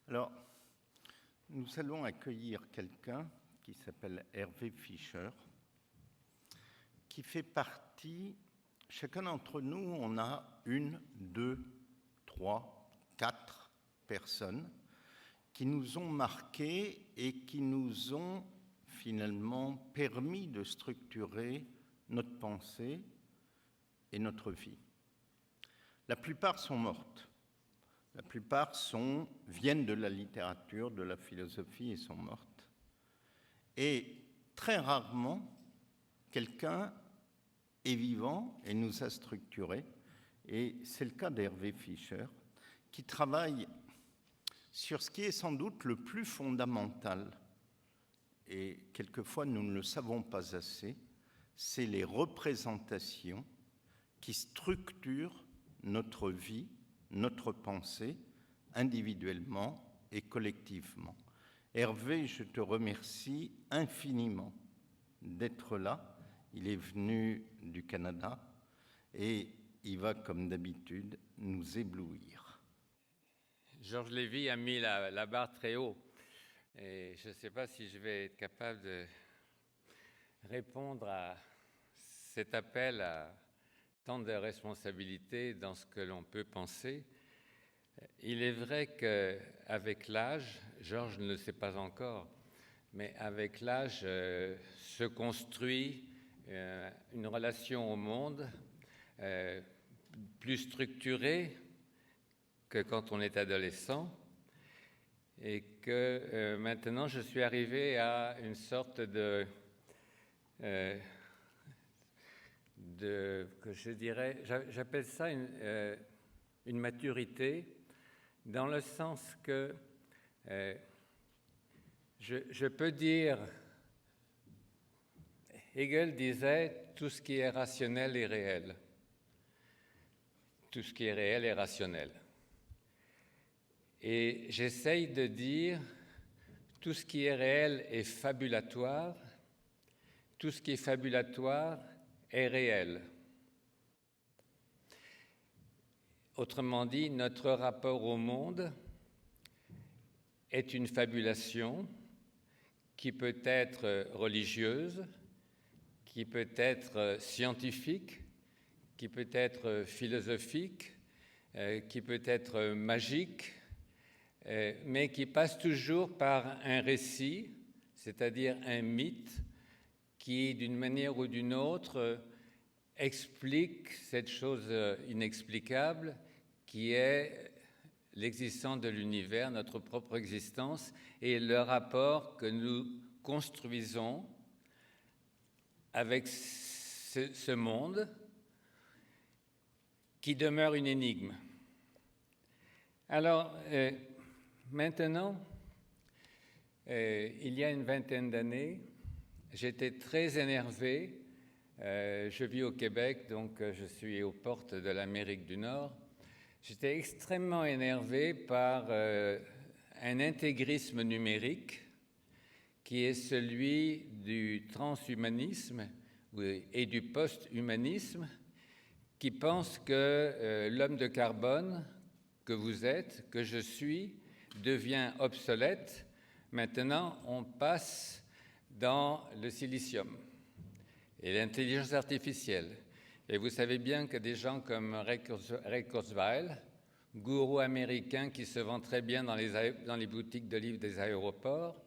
Alors, nous allons accueillir quelqu'un qui s'appelle Hervé Fischer, qui fait partie, chacun d'entre nous, on a 1, 2, 3, 4 personnes qui nous ont marqués et qui nous ont finalement permis de structurer notre pensée et notre vie. La plupart sont mortes. La plupart viennent de la littérature, de la philosophie et sont mortes. Et très rarement, quelqu'un est vivant et nous a structurés. Et c'est le cas d'Hervé Fischer, qui travaille sur ce qui est sans doute le plus fondamental, et quelquefois nous ne le savons pas assez, c'est les représentations qui structurent notre vie, notre pensée, individuellement et collectivement. Hervé, je te remercie infiniment d'être là. Il est venu du Canada et il va, comme d'habitude, nous éblouir. Georges Lévy a mis la barre très haut. Et je ne sais pas si je vais être capable de répondre à cet appel à tant de responsabilités dans ce que l'on peut penser. Il est vrai qu'avec l'âge, Georges ne le sait pas encore, mais avec l'âge se construit une relation au monde plus structurée que quand on est adolescent, et que maintenant je suis arrivé à une sorte que je dirais, j'appelle ça une maturité, dans le sens que je peux dire, Hegel disait, tout ce qui est rationnel est réel. Tout ce qui est réel est rationnel. Et j'essaye de dire, tout ce qui est réel est fabulatoire, tout ce qui est fabulatoire est réel. Autrement dit, notre rapport au monde est une fabulation qui peut être religieuse, qui peut être scientifique, qui peut être philosophique, qui peut être magique, mais qui passe toujours par un récit, c'est-à-dire un mythe, qui, d'une manière ou d'une autre, explique cette chose inexplicable qui est l'existence de l'univers, notre propre existence, et le rapport que nous construisons avec ce monde qui demeure une énigme. Alors, maintenant, il y a une vingtaine d'années, j'étais très énervé. Je vis au Québec, donc je suis aux portes de l'Amérique du Nord. J'étais extrêmement énervé par un intégrisme numérique qui est celui du transhumanisme et du post-humanisme, qui pense que l'homme de carbone que vous êtes, que je suis, devient obsolète. Maintenant, on passe dans le silicium et l'intelligence artificielle. Et vous savez bien que des gens comme Ray Kurzweil, gourou américain qui se vend très bien dans les boutiques de livres des aéroports,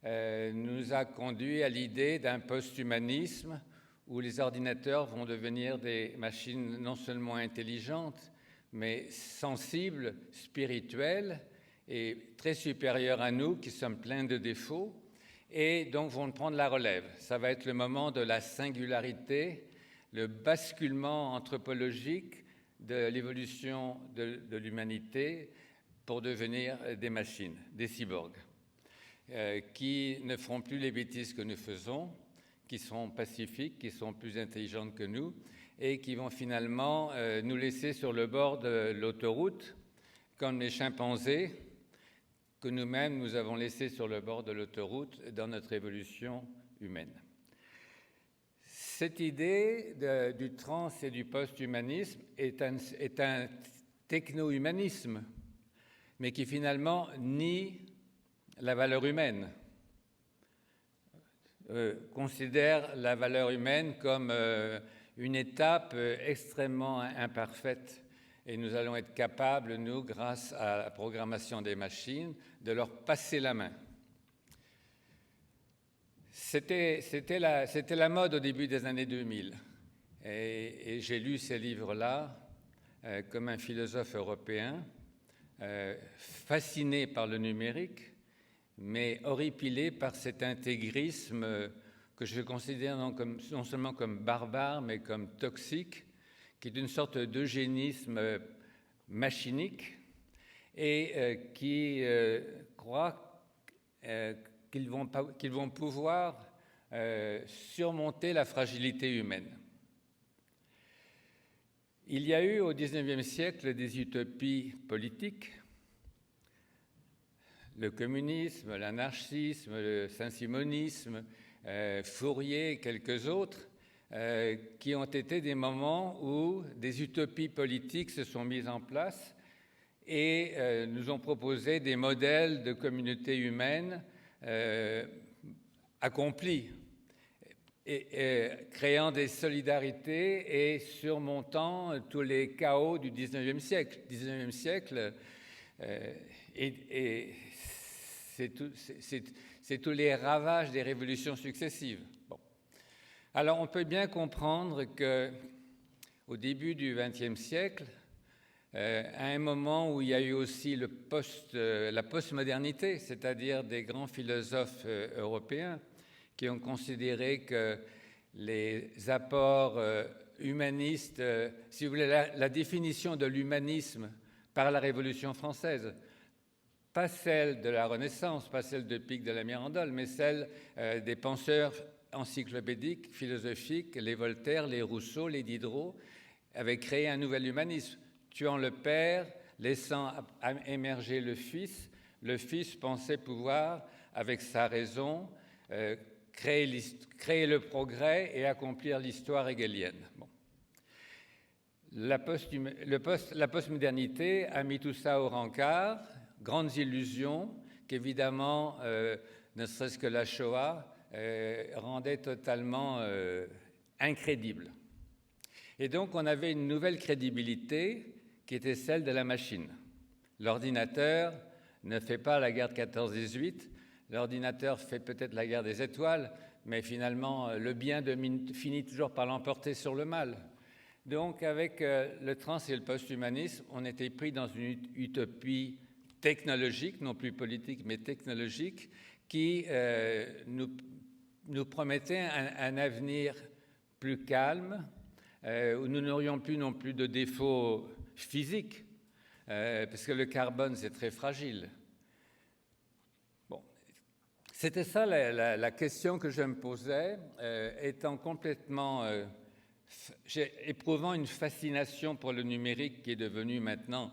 nous a conduit à l'idée d'un post-humanisme où les ordinateurs vont devenir des machines non seulement intelligentes, mais sensibles, spirituelles et très supérieures à nous qui sommes pleins de défauts, et donc vont prendre la relève. Ça va être le moment de la singularité, le basculement anthropologique de l'évolution de l'humanité pour devenir des machines, des cyborgs, qui ne feront plus les bêtises que nous faisons, qui seront pacifiques, qui sont plus intelligentes que nous, et qui vont finalement nous laisser sur le bord de l'autoroute, comme les chimpanzés, que nous-mêmes nous avons laissés sur le bord de l'autoroute dans notre évolution humaine. Cette idée du trans et du post-humanisme est un techno-humanisme. mais qui finalement nie la valeur humaine, considère la valeur humaine comme une étape extrêmement imparfaite. Et nous allons être capables, nous, grâce à la programmation des machines, de leur passer la main. C'était la mode au début des années 2000. Et j'ai lu ces livres-là comme un philosophe européen, fasciné par le numérique, mais horripilé par cet intégrisme que je considère non seulement comme barbare, mais comme toxique, qui est une sorte d'eugénisme machinique et qui croit qu'ils vont pouvoir surmonter la fragilité humaine. Il y a eu au XIXe siècle des utopies politiques, le communisme, l'anarchisme, le saint-simonisme, Fourier et quelques autres, qui ont été des moments où des utopies politiques se sont mises en place et nous ont proposé des modèles de communautés humaines accomplies, et créant des solidarités et surmontant tous les chaos du XIXe siècle. Le XIXe siècle, c'est tous les ravages des révolutions successives. Bon. Alors on peut bien comprendre qu'au début du XXe siècle, à un moment où il y a eu aussi la postmodernité, c'est-à-dire des grands philosophes européens qui ont considéré que les apports humanistes, si vous voulez, la définition de l'humanisme par la Révolution française, pas celle de la Renaissance, pas celle de Pic de la Mirandole, mais celle des penseurs encyclopédiques, philosophiques, les Voltaire, les Rousseau, les Diderot, avaient créé un nouvel humanisme, tuant le père, laissant émerger le fils. Le fils pensait pouvoir, avec sa raison, créer le progrès et accomplir l'histoire hegelienne. Bon. La postmodernité a mis tout ça au rencard, grandes illusions qu'évidemment, ne serait-ce que la Shoah, rendait totalement incrédible. Et donc on avait une nouvelle crédibilité qui était celle de la machine. L'ordinateur ne fait pas la guerre de 14-18, l'ordinateur fait peut-être la guerre des étoiles, mais finalement le bien finit toujours par l'emporter sur le mal. Donc avec le trans et le post-humanisme, on était pris dans une utopie technologique, non plus politique, mais technologique, qui nous promettait un avenir plus calme, où nous n'aurions plus non plus de défauts physiques, parce que le carbone, c'est très fragile. Bon. C'était ça la question que je me posais, étant complètement... éprouvant une fascination pour le numérique qui est devenu maintenant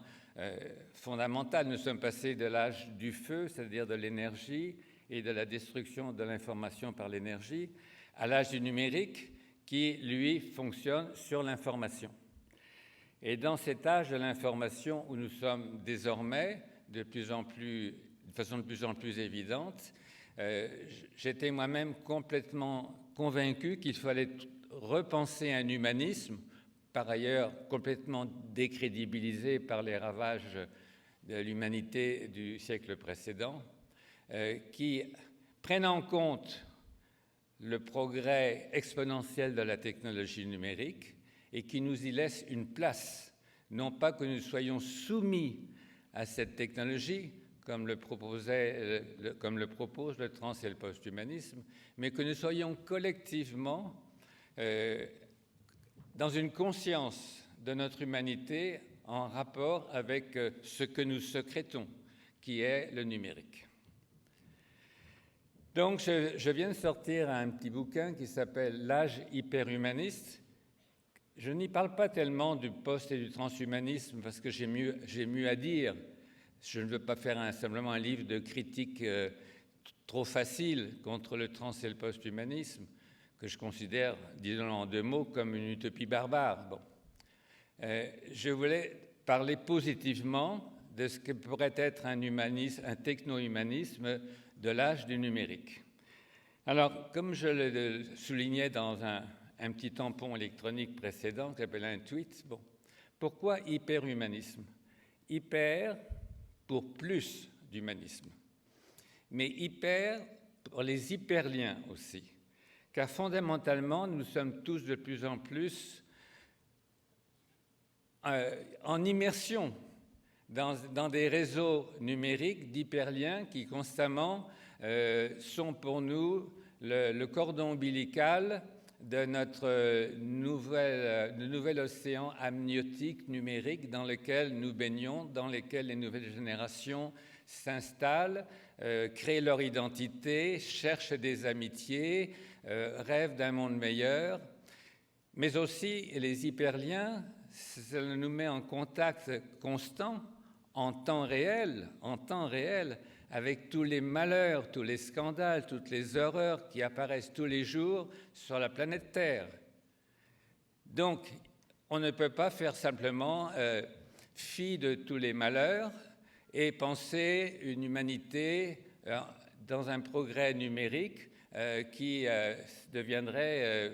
fondamentale. Nous sommes passés de l'âge du feu, c'est-à-dire de l'énergie et de la destruction de l'information par l'énergie, à l'âge du numérique qui, lui, fonctionne sur l'information. Et dans cet âge de l'information où nous sommes désormais, de façon de plus en plus évidente, j'étais moi-même complètement convaincu qu'il fallait repenser un humanisme, par ailleurs complètement décrédibilisé par les ravages de l'humanité du siècle précédent, qui prenne en compte le progrès exponentiel de la technologie numérique et qui nous y laisse une place, non pas que nous soyons soumis à cette technologie, comme le propose le trans et le post-humanisme, mais que nous soyons collectivement dans une conscience de notre humanité en rapport avec ce que nous sécrétons, qui est le numérique. Donc, je viens de sortir un petit bouquin qui s'appelle « L'âge hyperhumaniste ». Je n'y parle pas tellement du post- et du transhumanisme parce que j'ai mieux à dire. Je ne veux pas faire simplement un livre de critique trop facile contre le trans et le post-humanisme, que je considère, disons en deux mots, comme une utopie barbare. Bon. Je voulais parler positivement de ce que pourrait être un techno-humanisme de l'âge du numérique. Alors, comme je le soulignais dans un petit tampon électronique précédent, qui s'appelle un tweet, bon, pourquoi hyperhumanisme? Hyper pour plus d'humanisme, mais hyper pour les hyperliens aussi, car fondamentalement, nous sommes tous de plus en plus en immersion dans des réseaux numériques d'hyperliens qui constamment sont pour nous le cordon ombilical de notre nouvel océan amniotique numérique dans lequel nous baignons, dans lequel les nouvelles générations s'installent, créent leur identité, cherchent des amitiés, rêvent d'un monde meilleur. Mais aussi, les hyperliens, ça nous met en contact constant, en temps réel, avec tous les malheurs, tous les scandales, toutes les horreurs qui apparaissent tous les jours sur la planète Terre. Donc, on ne peut pas faire simplement fi de tous les malheurs et penser une humanité dans un progrès numérique qui deviendrait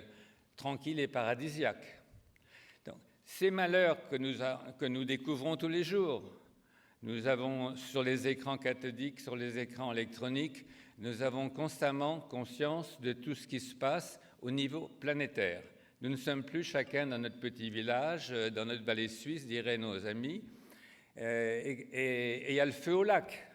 tranquille et paradisiaque. Donc, ces malheurs que nous découvrons tous les jours, nous avons sur les écrans cathodiques, sur les écrans électroniques, nous avons constamment conscience de tout ce qui se passe au niveau planétaire. Nous ne sommes plus chacun dans notre petit village, dans notre vallée suisse, diraient nos amis, et il y a le feu au lac.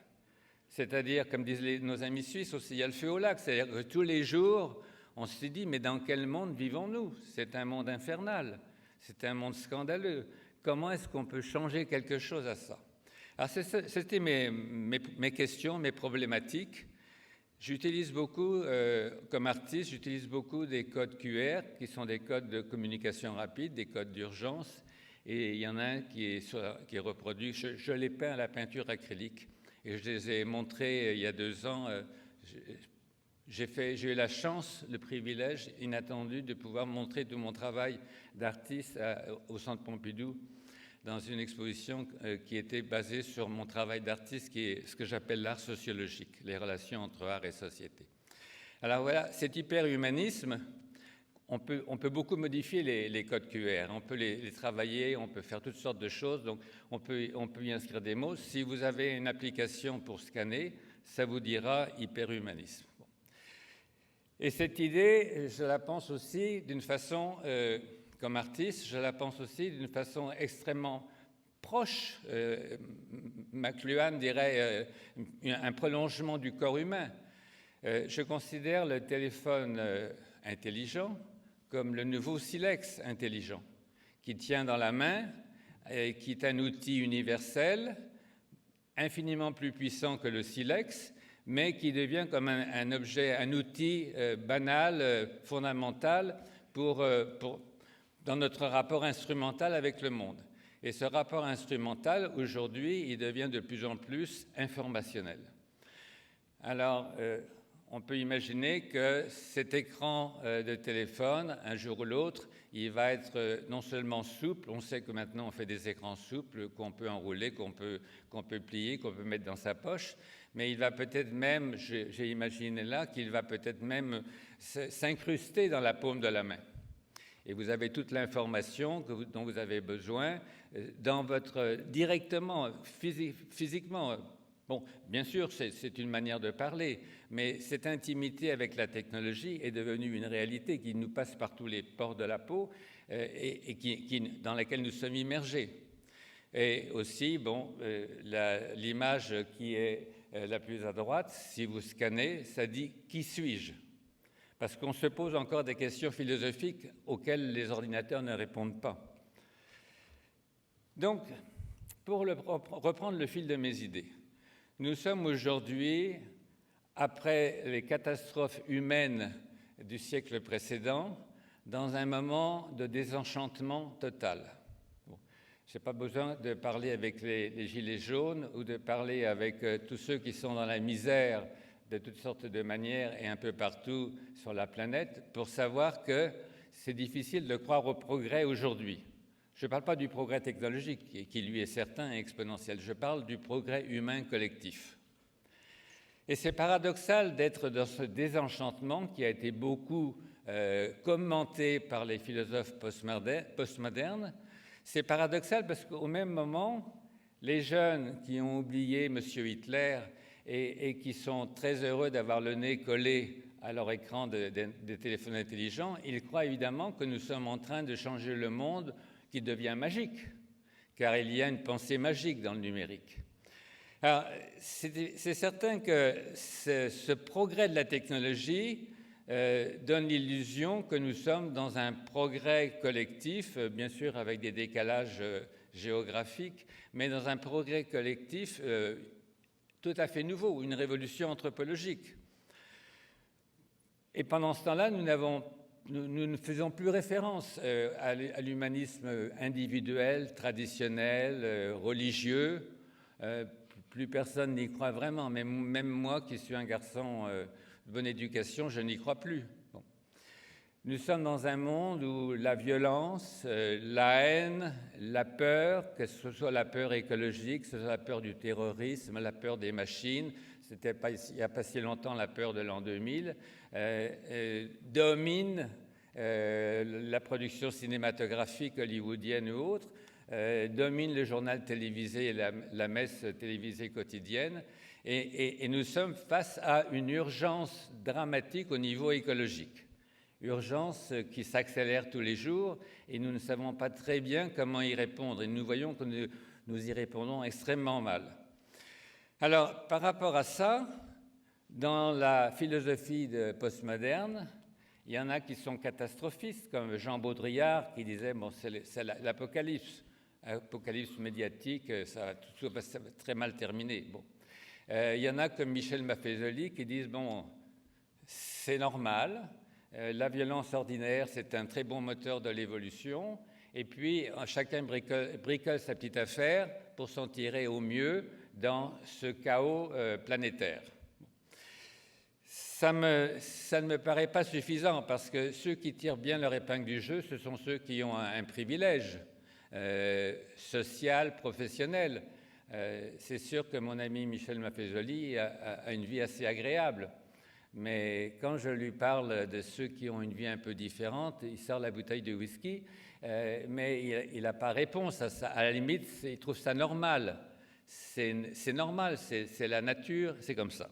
C'est-à-dire, comme disent nos amis suisses aussi, il y a le feu au lac. C'est-à-dire que tous les jours, on se dit, mais dans quel monde vivons-nous? C'est un monde infernal, c'est un monde scandaleux. Comment est-ce qu'on peut changer quelque chose à ça? Alors, c'était mes questions, mes problématiques. J'utilise beaucoup, comme artiste, j'utilise beaucoup des codes QR, qui sont des codes de communication rapide, des codes d'urgence. Et il y en a un qui est reproduit. Je les peins à la peinture acrylique. Et je les ai montrés il y a 2 ans. J'ai eu la chance, le privilège inattendu de pouvoir montrer tout mon travail d'artiste au Centre Pompidou, dans une exposition qui était basée sur mon travail d'artiste, qui est ce que j'appelle l'art sociologique, les relations entre art et société. Alors voilà, cet hyperhumanisme, on peut beaucoup modifier les codes QR, on peut les travailler, on peut faire toutes sortes de choses, donc on peut y inscrire des mots. Si vous avez une application pour scanner, ça vous dira hyperhumanisme. Bon. Et cette idée, je la pense aussi d'une façon... comme artiste, je la pense aussi d'une façon extrêmement proche. McLuhan dirait un prolongement du corps humain. Je considère le téléphone intelligent comme le nouveau silex intelligent, qui tient dans la main et qui est un outil universel, infiniment plus puissant que le silex, mais qui devient comme un objet, un outil banal, fondamental dans notre rapport instrumental avec le monde. Et ce rapport instrumental, aujourd'hui, il devient de plus en plus informationnel. Alors, on peut imaginer que cet écran de téléphone, un jour ou l'autre, il va être non seulement souple, on sait que maintenant on fait des écrans souples, qu'on peut enrouler, qu'on peut plier, qu'on peut mettre dans sa poche, mais il va peut-être même, j'ai imaginé là, qu'il va peut-être même s'incruster dans la paume de la main. Et vous avez toute l'information dont vous avez besoin directement, physiquement. Bon, bien sûr, c'est une manière de parler, mais cette intimité avec la technologie est devenue une réalité qui nous passe par tous les pores de la peau et dans laquelle nous sommes immergés. Et aussi, bon, l'image qui est la plus à droite, si vous scannez, ça dit « Qui suis-je » ? Parce qu'on se pose encore des questions philosophiques auxquelles les ordinateurs ne répondent pas. Donc, pour reprendre le fil de mes idées, nous sommes aujourd'hui, après les catastrophes humaines du siècle précédent, dans un moment de désenchantement total. Bon, je n'ai pas besoin de parler avec les gilets jaunes ou de parler avec tous ceux qui sont dans la misère de toutes sortes de manières et un peu partout sur la planète pour savoir que c'est difficile de croire au progrès aujourd'hui. Je ne parle pas du progrès technologique, qui lui est certain et exponentiel. Je parle du progrès humain collectif. Et c'est paradoxal d'être dans ce désenchantement qui a été beaucoup commenté par les philosophes postmodernes. C'est paradoxal parce qu'au même moment, les jeunes qui ont oublié M. Hitler et qui sont très heureux d'avoir le nez collé à leur écran des téléphones intelligents, ils croient évidemment que nous sommes en train de changer le monde qui devient magique, car il y a une pensée magique dans le numérique. Alors, c'est certain que ce progrès de la technologie donne l'illusion que nous sommes dans un progrès collectif, bien sûr avec des décalages géographiques, mais dans un progrès collectif tout à fait nouveau, une révolution anthropologique. Et pendant ce temps-là, nous ne faisons plus référence à l'humanisme individuel, traditionnel, religieux. Plus personne n'y croit vraiment, même moi qui suis un garçon de bonne éducation, je n'y crois plus. Bon. Nous sommes dans un monde où la violence, la haine, la peur, que ce soit la peur écologique, que ce soit la peur du terrorisme, la peur des machines, c'était il n'y a pas si longtemps la peur de l'an 2000, domine la production cinématographique hollywoodienne ou autre, domine le journal télévisé et la messe télévisée quotidienne, et nous sommes face à une urgence dramatique au niveau écologique. Urgence qui s'accélère tous les jours, et nous ne savons pas très bien comment y répondre, et nous voyons que nous y répondons extrêmement mal. Alors, par rapport à ça, dans la philosophie postmoderne, il y en a qui sont catastrophistes, comme Jean Baudrillard, qui disait bon, c'est l'apocalypse. Apocalypse médiatique, tout va très mal terminer. Bon. Il y en a comme Michel Maffezoli qui disent bon, c'est normal, la violence ordinaire, c'est un très bon moteur de l'évolution, et puis chacun bricole sa petite affaire pour s'en tirer au mieux dans ce chaos planétaire. Ça ne me paraît pas suffisant parce que ceux qui tirent bien leur épingle du jeu, ce sont ceux qui ont un privilège social, professionnel. C'est sûr que mon ami Michel Maffezoli a une vie assez agréable, mais quand je lui parle de ceux qui ont une vie un peu différente, il sort la bouteille de whisky, mais il n'a pas réponse à ça. À la limite, il trouve ça normal. C'est normal, c'est la nature, c'est comme ça.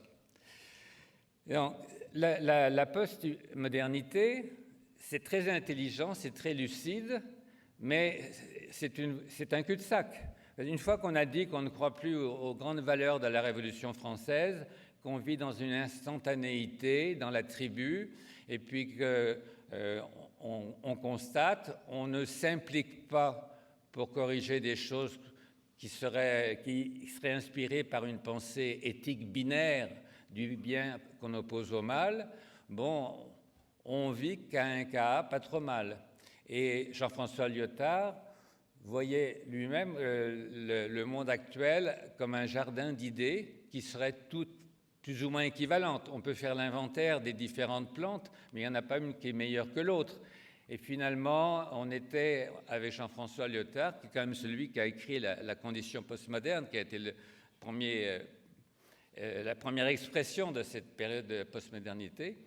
Donc, la post-modernité, c'est très intelligent, c'est très lucide, mais c'est un cul-de-sac. Une fois qu'on a dit qu'on ne croit plus aux grandes valeurs de la Révolution française, qu'on vit dans une instantanéité, dans la tribu, et puis qu'on constate, on ne s'implique pas pour corriger des choses qui seraient inspirées par une pensée éthique binaire du bien qu'on oppose au mal, bon, on vit qu'à un cas, pas trop mal. Et Jean-François Lyotard voyait lui-même le monde actuel comme un jardin d'idées qui seraient toutes plus ou moins équivalentes. On peut faire l'inventaire des différentes plantes, mais il n'y en a pas une qui est meilleure que l'autre. Et finalement, on était avec Jean-François Lyotard, qui est quand même celui qui a écrit la condition postmoderne, qui a été la première expression de cette période de postmodernité.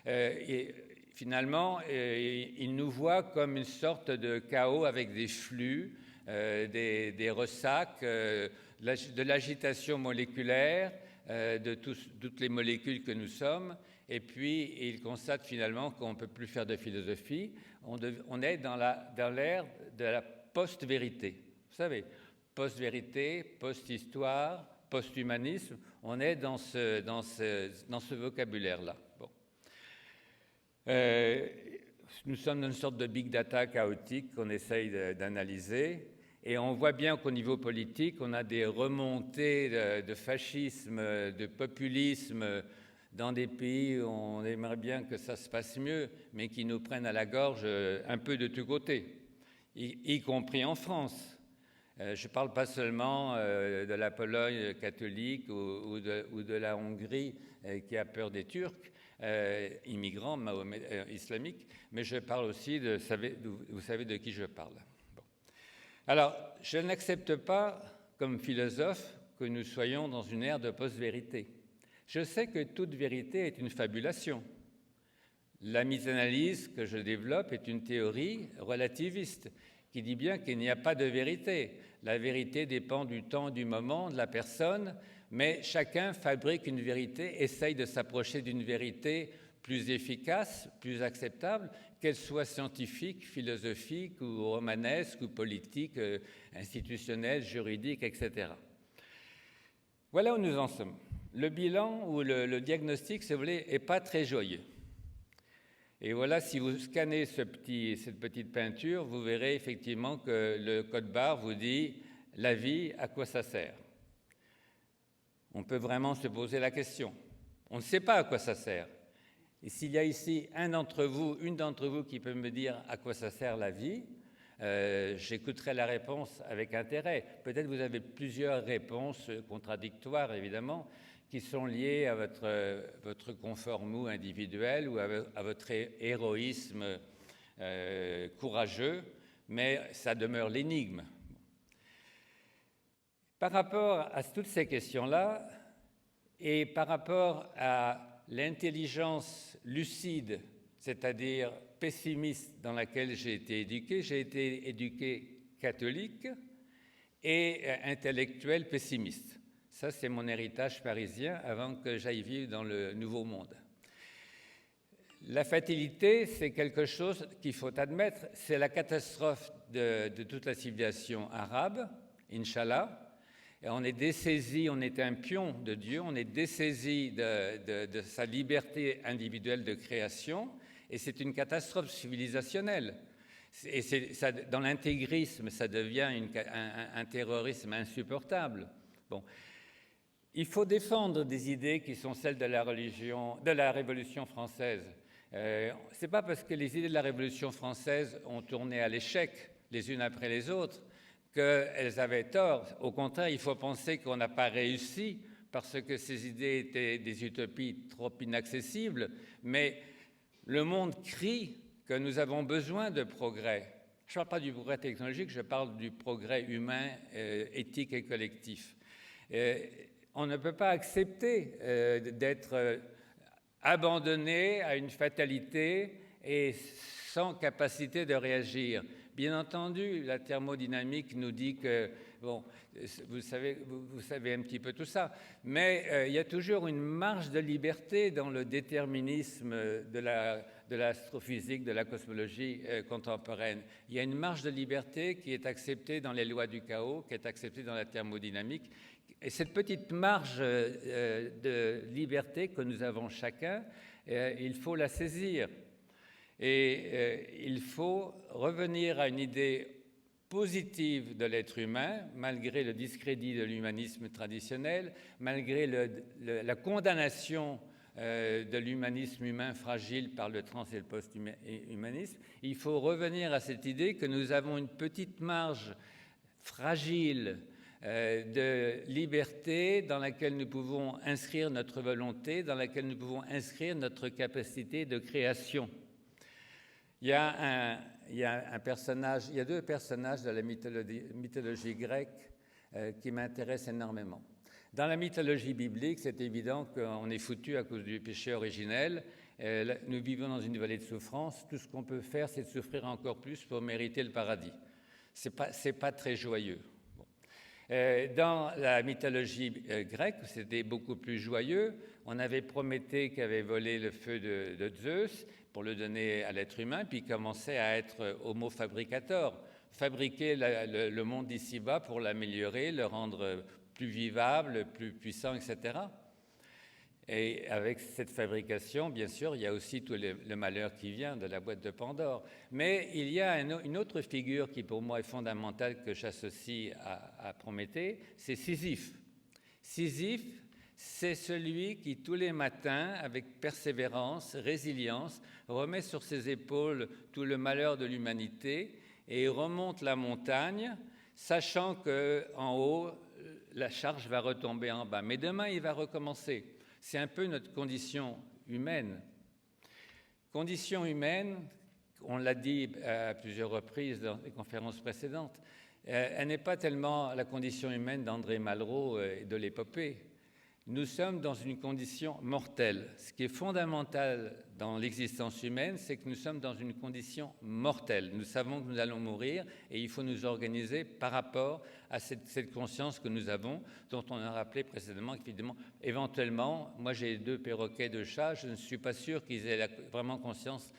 Et finalement, il nous voit comme une sorte de chaos avec des flux, des ressacs, de l'agitation moléculaire, de toutes les molécules que nous sommes. Et puis, il constate finalement qu'on ne peut plus faire de philosophie. On est dans l'ère de la post-vérité. Vous savez, post-vérité, post-histoire, post-humanisme, on est dans ce vocabulaire-là. Bon. Nous sommes dans une sorte de big data chaotique qu'on essaye d'analyser, et on voit bien qu'au niveau politique, on a des remontées de fascisme, de populisme dans des pays où on aimerait bien que ça se passe mieux, mais qui nous prennent à la gorge un peu de tous côtés, y compris en France. Je ne parle pas seulement de la Pologne catholique ou de la Hongrie qui a peur des Turcs, immigrants islamiques, mais je parle aussi vous savez de qui je parle. Bon. Alors, je n'accepte pas, comme philosophe, que nous soyons dans une ère de post-vérité. Je sais que toute vérité est une fabulation. La mise-analyse que je développe est une théorie relativiste qui dit bien qu'il n'y a pas de vérité. La vérité dépend du temps, du moment, de la personne, mais chacun fabrique une vérité, essaye de s'approcher d'une vérité plus efficace, plus acceptable, qu'elle soit scientifique, philosophique ou romanesque ou politique, institutionnelle, juridique, etc. Voilà où nous en sommes. Le bilan ou le diagnostic, si vous voulez, n'est pas très joyeux. Et voilà, si vous scannez cette petite peinture, vous verrez effectivement que le code-barre vous dit « la vie, à quoi ça sert ?» On peut vraiment se poser la question. On ne sait pas à quoi ça sert. Et s'il y a ici une d'entre vous qui peut me dire à quoi ça sert la vie, j'écouterai la réponse avec intérêt. Peut-être vous avez plusieurs réponses contradictoires, évidemment, qui sont liées à votre confort mou individuel ou à votre héroïsme courageux, mais ça demeure l'énigme. Par rapport à toutes ces questions-là, et par rapport à l'intelligence lucide, c'est-à-dire pessimiste dans laquelle j'ai été éduqué catholique et intellectuel pessimiste. Ça, c'est mon héritage parisien avant que j'aille vivre dans le Nouveau Monde. La fatalité, c'est quelque chose qu'il faut admettre, c'est la catastrophe de toute la civilisation arabe, Inch'Allah. Et on est dessaisi, on est un pion de Dieu, on est dessaisi de sa liberté individuelle de création, et c'est une catastrophe civilisationnelle. Et dans l'intégrisme, ça devient un terrorisme insupportable. Bon. Il faut défendre des idées qui sont celles de la Révolution française. Ce n'est pas parce que les idées de la Révolution française ont tourné à l'échec les unes après les autres qu'elles avaient tort. Au contraire, il faut penser qu'on n'a pas réussi parce que ces idées étaient des utopies trop inaccessibles, mais le monde crie que nous avons besoin de progrès. Je ne parle pas du progrès technologique, je parle du progrès humain, éthique et collectif. On ne peut pas accepter d'être abandonné à une fatalité et sans capacité de réagir. Bien entendu, la thermodynamique nous dit que, bon, vous savez un petit peu tout ça, mais il y a toujours une marge de liberté dans le déterminisme de l'astrophysique, de la cosmologie contemporaine. Il y a une marge de liberté qui est acceptée dans les lois du chaos, qui est acceptée dans la thermodynamique. Et cette petite marge de liberté que nous avons chacun, il faut la saisir. Et il faut revenir à une idée positive de l'être humain, malgré le discrédit de l'humanisme traditionnel, malgré la condamnation de l'humanisme humain fragile par le trans et le post-humanisme. Il faut revenir à cette idée que nous avons une petite marge fragile de liberté dans laquelle nous pouvons inscrire notre volonté, dans laquelle nous pouvons inscrire notre capacité de création. Il y a deux personnages de la mythologie grecque qui m'intéressent énormément. Dans la mythologie biblique, c'est évident qu'on est foutu à cause du péché originel. Nous vivons dans une vallée de souffrance. Tout ce qu'on peut faire, c'est de souffrir encore plus pour mériter le paradis. C'est pas très joyeux. Bon. Dans la mythologie grecque, c'était beaucoup plus joyeux. On avait Prométhée qui avait volé le feu de Zeus pour le donner à l'être humain, puis il commençait à être homo fabricator, fabriquer le monde d'ici-bas pour l'améliorer, le rendre plus vivable, plus puissant, etc. Et avec cette fabrication, bien sûr, il y a aussi tout le malheur qui vient de la boîte de Pandore. Mais il y a une autre figure qui, pour moi, est fondamentale, que j'associe à Prométhée, c'est Sisyphe. Sisyphe, c'est celui qui, tous les matins, avec persévérance, résilience, remet sur ses épaules tout le malheur de l'humanité et remonte la montagne, sachant qu'en haut, la charge va retomber en bas. Mais demain, il va recommencer. C'est un peu notre condition humaine. Condition humaine, on l'a dit à plusieurs reprises dans les conférences précédentes, elle n'est pas tellement la condition humaine d'André Malraux et de l'épopée. Nous sommes dans une condition mortelle. Ce qui est fondamental dans l'existence humaine, c'est que nous sommes dans une condition mortelle. Nous savons que nous allons mourir et il faut nous organiser par rapport à cette conscience que nous avons, dont on a rappelé précédemment qu'évidemment, éventuellement, moi j'ai 2 perroquets de chat, je ne suis pas sûr qu'ils aient vraiment conscience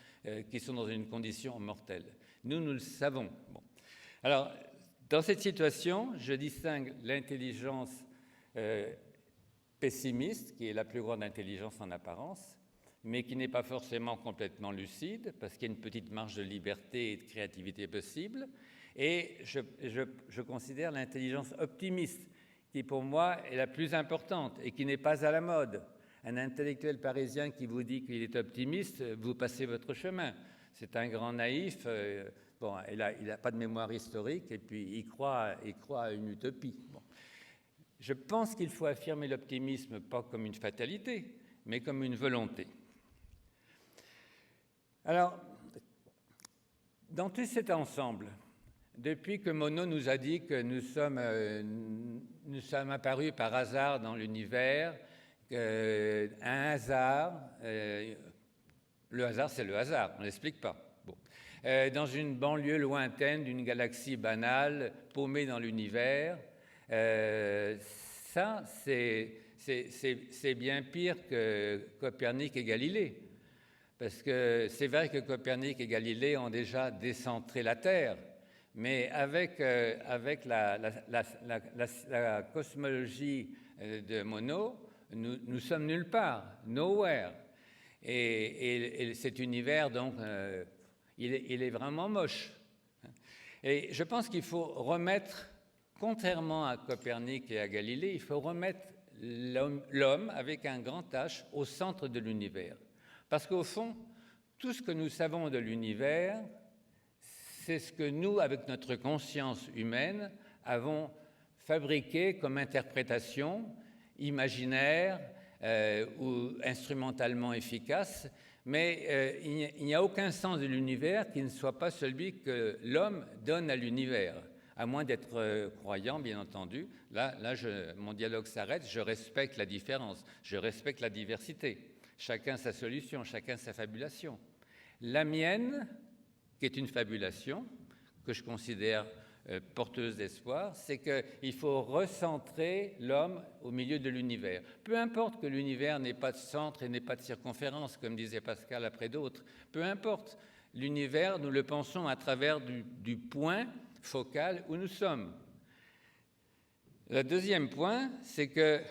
qu'ils sont dans une condition mortelle. Nous le savons. Bon. Alors, dans cette situation, je distingue l'intelligence pessimiste, qui est la plus grande intelligence en apparence, mais qui n'est pas forcément complètement lucide, parce qu'il y a une petite marge de liberté et de créativité possible. Et je considère l'intelligence optimiste, qui pour moi est la plus importante et qui n'est pas à la mode. Un intellectuel parisien qui vous dit qu'il est optimiste, vous passez votre chemin. C'est un grand naïf, bon, il n'a pas de mémoire historique, et puis il croit à une utopie. Bon. Je pense qu'il faut affirmer l'optimisme pas comme une fatalité, mais comme une volonté. Alors, dans tout cet ensemble, depuis que Monod nous a dit que nous sommes apparus par hasard dans l'univers, un hasard, le hasard c'est le hasard, on n'explique pas. Bon. Dans une banlieue lointaine d'une galaxie banale, paumée dans l'univers, ça, c'est bien pire que Copernic et Galilée. Parce que c'est vrai que Copernic et Galilée ont déjà décentré la Terre, mais avec la cosmologie de Monod, nous sommes nulle part, nowhere. Et cet univers, donc, il est vraiment moche. Et je pense qu'il faut remettre, contrairement à Copernic et à Galilée, il faut remettre l'homme avec un grand H au centre de l'univers. Parce qu'au fond, tout ce que nous savons de l'univers, c'est ce que nous, avec notre conscience humaine, avons fabriqué comme interprétation imaginaire ou instrumentalement efficace, mais il n'y a aucun sens de l'univers qui ne soit pas celui que l'homme donne à l'univers. À moins d'être croyant, bien entendu. Là mon dialogue s'arrête, je respecte la différence, je respecte la diversité. Chacun sa solution, chacun sa fabulation. La mienne, qui est une fabulation, que je considère porteuse d'espoir, c'est qu'il faut recentrer l'homme au milieu de l'univers. Peu importe que l'univers n'ait pas de centre et n'ait pas de circonférence, comme disait Pascal après d'autres, peu importe. L'univers, nous le pensons à travers du point focal où nous sommes. Le deuxième point, c'est que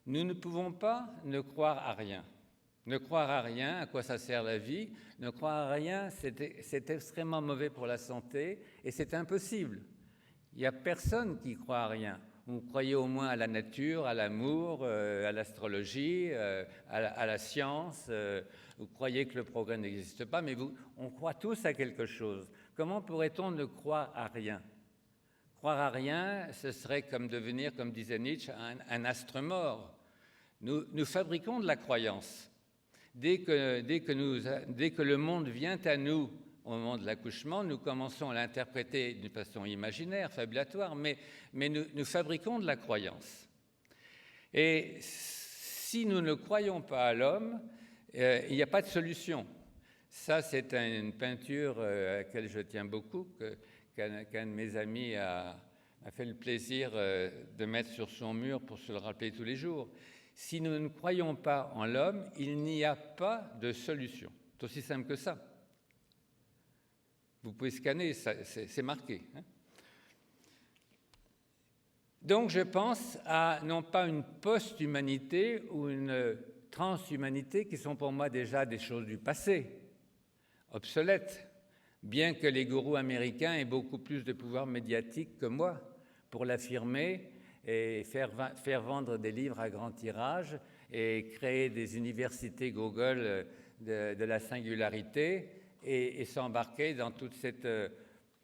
nous ne pouvons pas ne croire à rien. Ne croire à rien, à quoi ça sert la vie? Ne croire à rien, c'est extrêmement mauvais pour la santé et c'est impossible. Il n'y a personne qui croit à rien. Vous croyez au moins à la nature, à l'amour, à l'astrologie, à la science. Vous croyez que le progrès n'existe pas, mais on croit tous à quelque chose. Comment pourrait-on ne croire à rien? Croire à rien, ce serait comme devenir, comme disait Nietzsche, un astre mort. Nous fabriquons de la croyance. Dès que le monde vient à nous au moment de l'accouchement, nous commençons à l'interpréter d'une façon imaginaire, fabulatoire, mais nous fabriquons de la croyance. Et si nous ne croyons pas à l'homme, il n'y a pas de solution. Ça, c'est une peinture à laquelle je tiens beaucoup, qu'un de mes amis a fait le plaisir de mettre sur son mur pour se le rappeler tous les jours. Si nous ne croyons pas en l'homme, il n'y a pas de solution. C'est aussi simple que ça. Vous pouvez scanner, c'est marqué. Hein. Donc je pense à non pas une post-humanité ou une transhumanité qui sont pour moi déjà des choses du passé, obsolètes, bien que les gourous américains aient beaucoup plus de pouvoir médiatique que moi pour l'affirmer et faire vendre des livres à grand tirage et créer des universités Google de la singularité et s'embarquer dans toute cette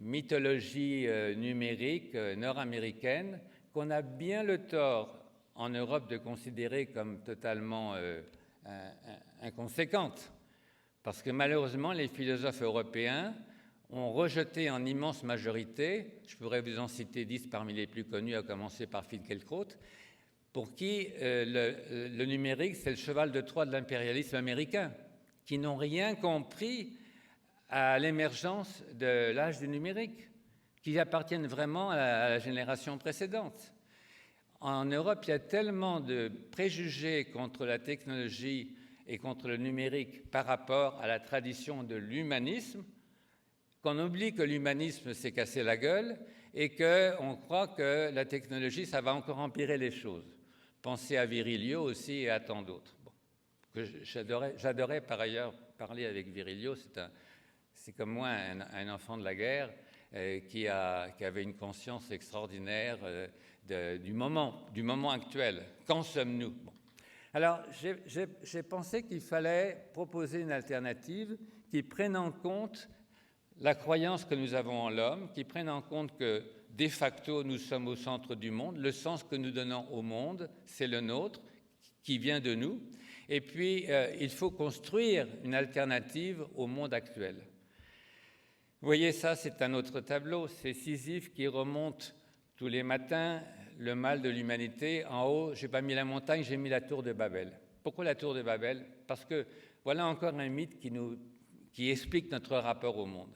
mythologie numérique nord-américaine qu'on a bien le tort en Europe de considérer comme totalement inconséquente. Parce que malheureusement, les philosophes européens ont rejeté en immense majorité, je pourrais vous en citer 10 parmi les plus connus, à commencer par Finkielkraut, pour qui le numérique, c'est le cheval de Troie de l'impérialisme américain, qui n'ont rien compris à l'émergence de l'âge du numérique, qui appartiennent vraiment à la génération précédente. En Europe, il y a tellement de préjugés contre la technologie et contre le numérique par rapport à la tradition de l'humanisme, qu'on oublie que l'humanisme s'est cassé la gueule et qu'on croit que la technologie, ça va encore empirer les choses. Pensez à Virilio aussi et à tant d'autres. Bon, j'adorais par ailleurs parler avec Virilio, c'est comme moi un enfant de la guerre qui avait une conscience extraordinaire du moment actuel. Qu'en sommes-nous? Bon. Alors, j'ai pensé qu'il fallait proposer une alternative qui prenne en compte la croyance que nous avons en l'homme, qui prenne en compte que, de facto, nous sommes au centre du monde, le sens que nous donnons au monde, c'est le nôtre, qui vient de nous, et puis il faut construire une alternative au monde actuel. Vous voyez ça, c'est un autre tableau, c'est Sisyphe qui remonte tous les matins le mal de l'humanité. En haut, je n'ai pas mis la montagne, j'ai mis la tour de Babel. Pourquoi la tour de Babel? Parce que voilà encore un mythe qui explique notre rapport au monde.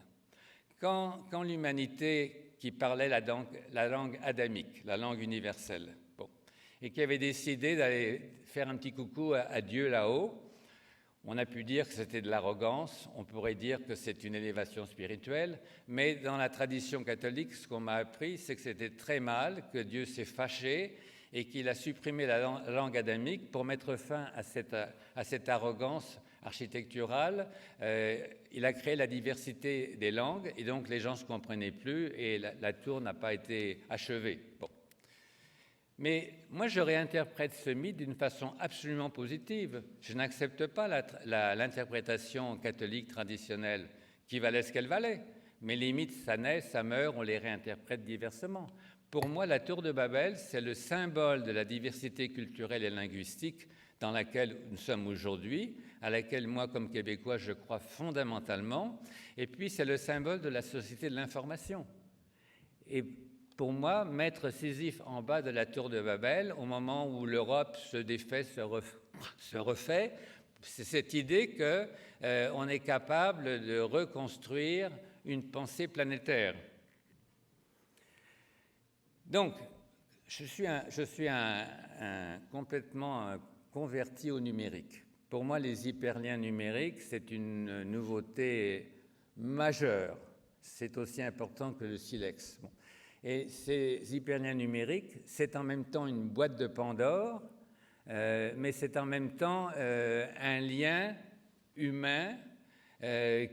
Quand l'humanité qui parlait la langue adamique, la langue universelle, et qui avait décidé d'aller faire un petit coucou à Dieu là-haut, on a pu dire que c'était de l'arrogance, on pourrait dire que c'est une élévation spirituelle, mais dans la tradition catholique, ce qu'on m'a appris, c'est que c'était très mal, que Dieu s'est fâché et qu'il a supprimé la langue adamique pour mettre fin à cette arrogance architecturale. Il a créé la diversité des langues et donc les gens ne se comprenaient plus et la tour n'a pas été achevée. Bon. Mais moi, je réinterprète ce mythe d'une façon absolument positive. Je n'accepte pas l'interprétation catholique traditionnelle qui valait ce qu'elle valait. Mais les mythes, ça naît, ça meurt, on les réinterprète diversement. Pour moi, la tour de Babel, c'est le symbole de la diversité culturelle et linguistique dans laquelle nous sommes aujourd'hui, à laquelle moi, comme Québécois, je crois fondamentalement. Et puis, c'est le symbole de la société de l'information. Et pour moi, mettre Sisyphe en bas de la tour de Babel, au moment où l'Europe se défait, se refait, c'est cette idée qu'on est capable de reconstruire une pensée planétaire. Donc, je suis complètement converti au numérique. Pour moi, les hyperliens numériques, c'est une nouveauté majeure. C'est aussi important que le silex. Bon. Et ces hyperliens numériques, c'est en même temps une boîte de Pandore, mais c'est en même temps un lien humain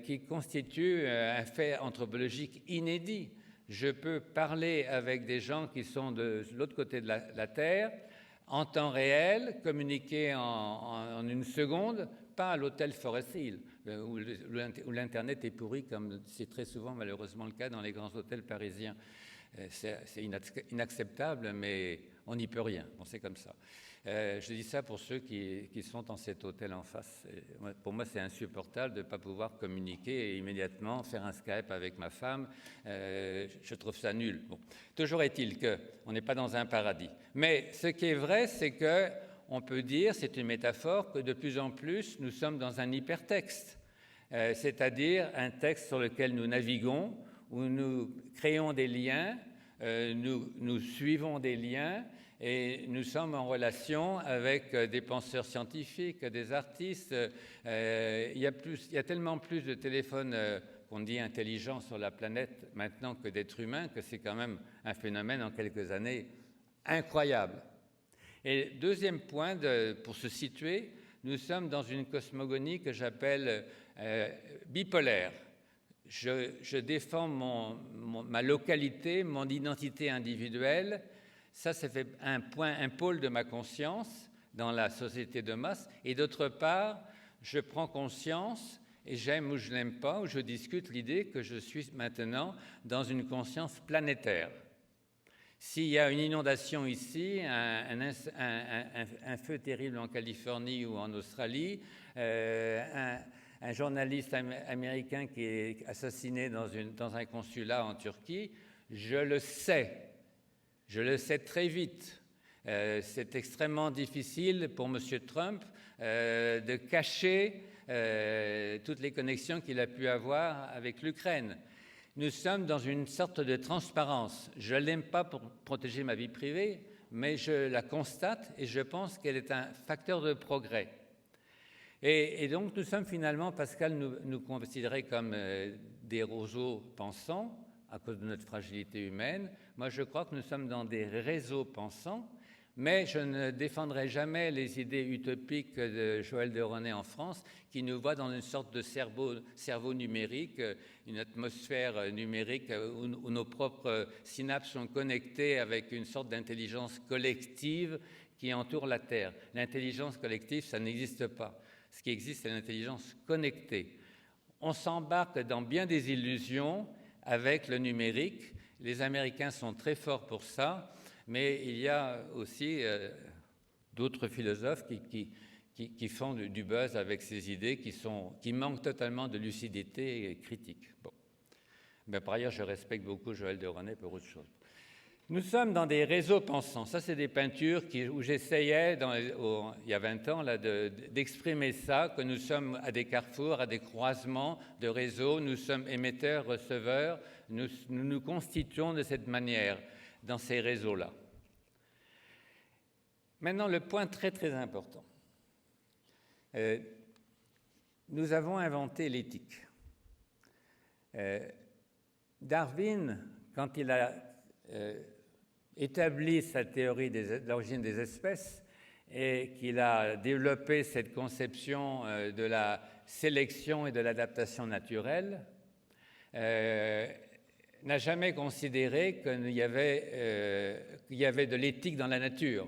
qui constitue un fait anthropologique inédit. Je peux parler avec des gens qui sont de l'autre côté de la Terre, en temps réel, communiquer en une seconde, pas à l'hôtel Forest Hill, où l'Internet est pourri, comme c'est très souvent malheureusement le cas dans les grands hôtels parisiens. C'est inacceptable, mais on n'y peut rien. Bon, c'est comme ça. Je dis ça pour ceux qui sont dans cet hôtel en face. Pour moi, c'est insupportable de ne pas pouvoir communiquer et immédiatement faire un Skype avec ma femme. Je trouve ça nul. Bon. Toujours est-il qu'on n'est pas dans un paradis. Mais ce qui est vrai, c'est qu'on peut dire, c'est une métaphore, que de plus en plus, nous sommes dans un hypertexte. C'est-à-dire un texte sur lequel nous naviguons, où nous créons des liens, nous suivons des liens et nous sommes en relation avec des penseurs scientifiques, des artistes. Il y a tellement plus de téléphones qu'on dit intelligents sur la planète maintenant que d'êtres humains que c'est quand même un phénomène en quelques années incroyable. Et deuxième point, pour se situer, nous sommes dans une cosmogonie que j'appelle bipolaire. Je défends ma localité, mon identité individuelle. Ça fait un pôle de ma conscience dans la société de masse. Et d'autre part, je prends conscience, et j'aime ou je n'aime pas, ou je discute l'idée que je suis maintenant dans une conscience planétaire. S'il y a une inondation ici, un feu terrible en Californie ou en Australie, un journaliste américain qui est assassiné dans un consulat en Turquie, je le sais très vite. C'est extrêmement difficile pour M. Trump de cacher toutes les connexions qu'il a pu avoir avec l'Ukraine. Nous sommes dans une sorte de transparence. Je ne l'aime pas pour protéger ma vie privée, mais je la constate et je pense qu'elle est un facteur de progrès. Et donc nous sommes finalement, Pascal nous considérait comme des roseaux pensants à cause de notre fragilité humaine. Moi je crois que nous sommes dans des réseaux pensants, mais je ne défendrai jamais les idées utopiques de Joël de René en France, qui nous voit dans une sorte de cerveau numérique, une atmosphère numérique où nos propres synapses sont connectées avec une sorte d'intelligence collective qui entoure la Terre. L'intelligence collective, ça n'existe pas. Ce qui existe, c'est l'intelligence connectée. On s'embarque dans bien des illusions avec le numérique. Les Américains sont très forts pour ça. Mais il y a aussi d'autres philosophes qui font du buzz avec ces idées qui manquent totalement de lucidité critique. Bon. Mais par ailleurs, je respecte beaucoup Joël de René pour autre chose. Nous sommes dans des réseaux pensants. Ça, c'est des peintures où j'essayais, il y a 20 ans, là, d'exprimer ça, que nous sommes à des carrefours, à des croisements de réseaux. Nous sommes émetteurs, receveurs. Nous nous constituons de cette manière dans ces réseaux-là. Maintenant, le point très très important. Nous avons inventé l'éthique. Darwin, quand il a établi sa théorie de l'origine des espèces et qu'il a développé cette conception de la sélection et de l'adaptation naturelle, n'a jamais considéré qu'il y avait de l'éthique dans la nature.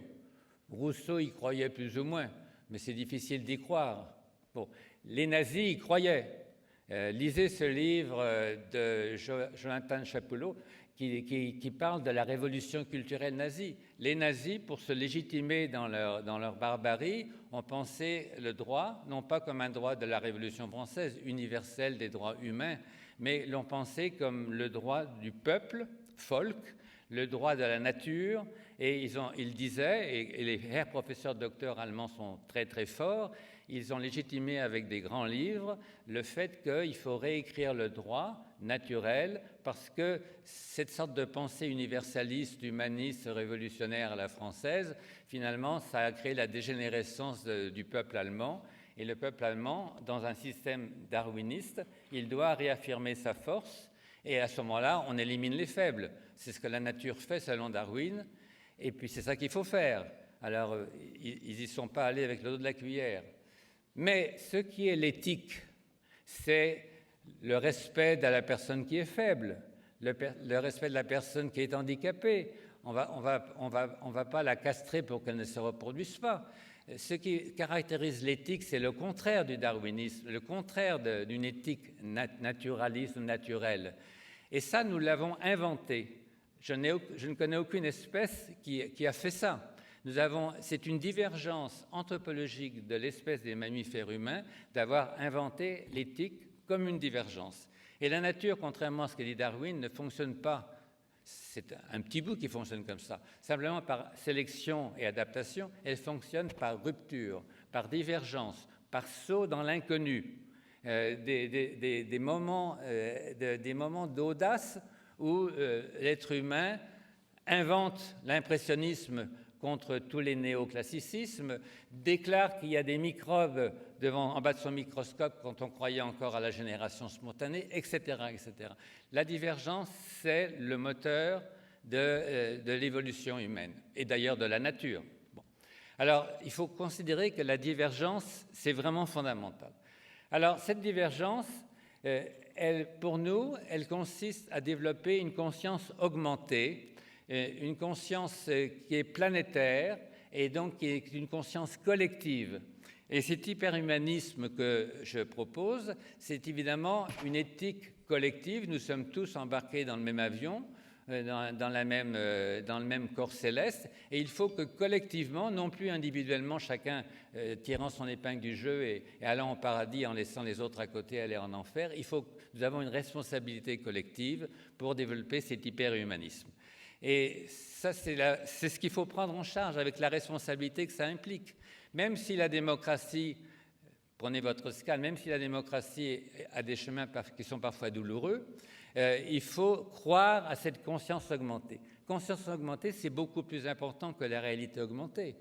Rousseau y croyait plus ou moins, mais c'est difficile d'y croire. Bon, les nazis y croyaient. Lisez ce livre de Jonathan Chapouleau qui parle de la révolution culturelle nazie. Les nazis, pour se légitimer dans leur barbarie, ont pensé le droit, non pas comme un droit de la Révolution française, universel des droits humains, mais l'ont pensé comme le droit du peuple, folk, le droit de la nature, et ils disaient, et les pères professeurs docteurs allemands sont très très forts, ils ont légitimé avec des grands livres le fait qu'il faut réécrire le droit naturel parce que cette sorte de pensée universaliste, humaniste, révolutionnaire à la française, finalement, ça a créé la dégénérescence du peuple allemand. Et le peuple allemand, dans un système darwiniste, il doit réaffirmer sa force et à ce moment-là, on élimine les faibles. C'est ce que la nature fait selon Darwin et puis c'est ça qu'il faut faire. Alors, ils n'y sont pas allés avec le dos de la cuillère. Mais ce qui est l'éthique, c'est le respect de la personne qui est faible, le respect de la personne qui est handicapée. On va pas la castrer pour qu'elle ne se reproduise pas. Ce qui caractérise l'éthique, c'est le contraire du darwinisme, le contraire d'une éthique naturaliste ou naturelle. Et ça, nous l'avons inventé. Je ne connais aucune espèce qui a fait ça. C'est une divergence anthropologique de l'espèce des mammifères humains d'avoir inventé l'éthique comme une divergence. Et la nature, contrairement à ce que dit Darwin, ne fonctionne pas. C'est un petit bout qui fonctionne comme ça. Simplement par sélection et adaptation, elle fonctionne par rupture, par divergence, par saut dans l'inconnu. Des moments d'audace où l'être humain invente l'impressionnisme contre tous les néoclassicismes, déclare qu'il y a des microbes en bas de son microscope quand on croyait encore à la génération spontanée, etc., etc. La divergence, c'est le moteur de l'évolution humaine, et d'ailleurs de la nature. Bon. Alors, il faut considérer que la divergence, c'est vraiment fondamental. Alors, cette divergence, pour nous, elle consiste à développer une conscience augmentée, une conscience qui est planétaire et donc qui est une conscience collective. Et cet hyperhumanisme que je propose, c'est évidemment une éthique collective. Nous sommes tous embarqués dans le même avion. dans le même corps céleste, et il faut que collectivement, non plus individuellement, chacun tirant son épingle du jeu et allant au paradis en laissant les autres à côté aller en enfer, il faut que nous avons une responsabilité collective pour développer cet hyper-humanisme. Et ça, c'est ce qu'il faut prendre en charge avec la responsabilité que ça implique. Même si la démocratie, prenez votre scale, même si la démocratie a des chemins qui sont parfois douloureux, il faut croire à cette conscience augmentée. Conscience augmentée, c'est beaucoup plus important que la réalité augmentée,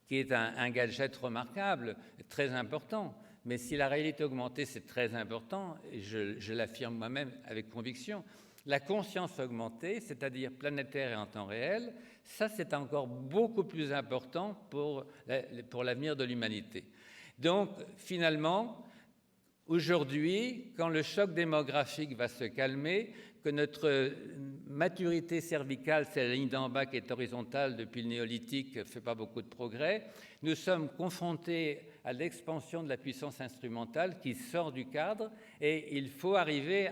qui est un gadget remarquable, très important. Mais si la réalité augmentée, c'est très important, et je l'affirme moi-même avec conviction, la conscience augmentée, c'est-à-dire planétaire et en temps réel, ça c'est encore beaucoup plus important pour l'avenir de l'humanité. Donc finalement, aujourd'hui, quand le choc démographique va se calmer, que notre maturité cervicale, c'est la ligne d'en bas qui est horizontale depuis le néolithique, ne fait pas beaucoup de progrès, nous sommes confrontés à l'expansion de la puissance instrumentale qui sort du cadre, et il faut arriver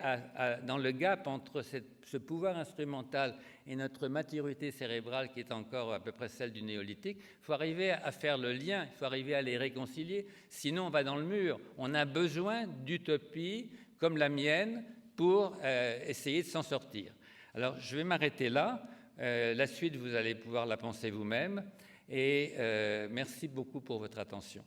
dans le gap entre ce pouvoir instrumental et notre maturité cérébrale qui est encore à peu près celle du néolithique. Il faut arriver à faire le lien, il faut arriver à les réconcilier, sinon on va dans le mur. On a besoin d'utopies comme la mienne pour essayer de s'en sortir. Alors je vais m'arrêter là, la suite vous allez pouvoir la penser vous-même, et merci beaucoup pour votre attention.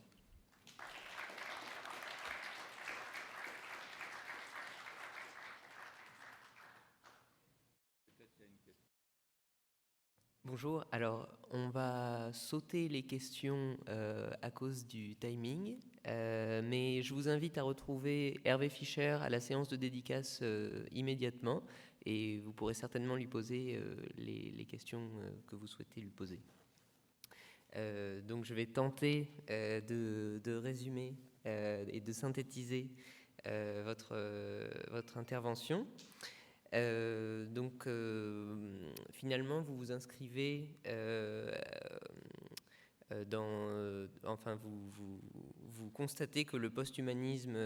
Bonjour, alors on va sauter les questions à cause du timing, mais je vous invite à retrouver Hervé Fischer à la séance de dédicace immédiatement, et vous pourrez certainement lui poser les questions que vous souhaitez lui poser. Donc je vais tenter de résumer et de synthétiser votre intervention. Finalement, vous vous inscrivez vous constatez que le post-humanisme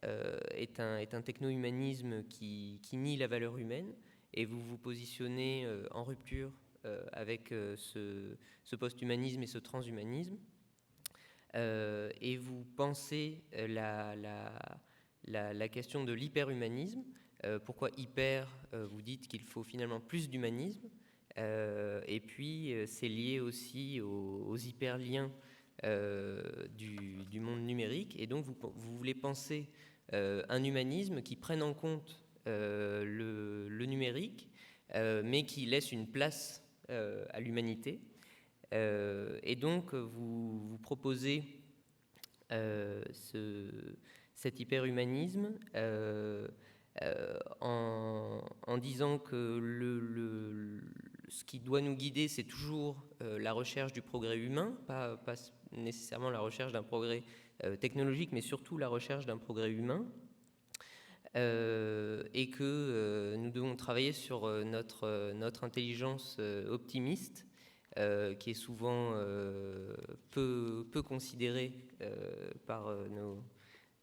est un techno-humanisme qui nie la valeur humaine, et vous vous positionnez en rupture avec ce post-humanisme et ce transhumanisme, et vous pensez la question de l'hyperhumanisme. Pourquoi hyper? Vous dites qu'il faut finalement plus d'humanisme, et puis c'est lié aussi aux hyperliens du monde numérique, et donc vous voulez penser un humanisme qui prenne en compte le numérique, mais qui laisse une place à l'humanité, et donc vous proposez cet hyperhumanisme en disant que ce qui doit nous guider, c'est toujours la recherche du progrès humain, pas nécessairement la recherche d'un progrès technologique, mais surtout la recherche d'un progrès humain, et que nous devons travailler sur notre intelligence optimiste, qui est souvent peu considérée par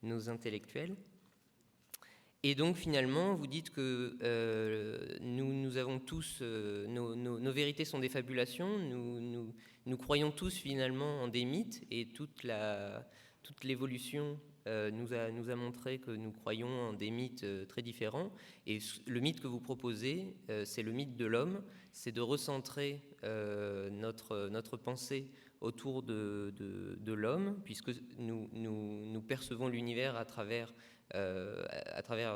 nos intellectuels. Et donc finalement, vous dites que nous avons tous, nos vérités sont des fabulations, nous croyons tous finalement en des mythes, et toute l'évolution nous a montré que nous croyons en des mythes très différents. Et le mythe que vous proposez, c'est le mythe de l'homme, c'est de recentrer notre pensée autour de l'homme, puisque nous percevons l'univers à travers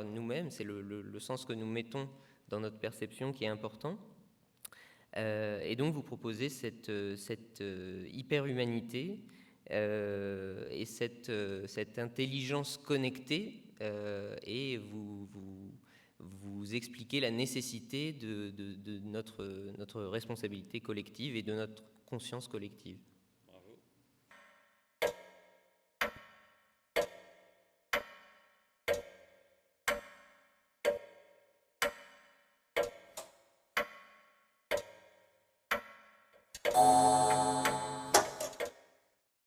nous-mêmes. C'est le sens que nous mettons dans notre perception qui est important. Et donc vous proposez cette hyper-humanité et cette intelligence connectée, et vous expliquez la nécessité de notre responsabilité collective et de notre conscience collective.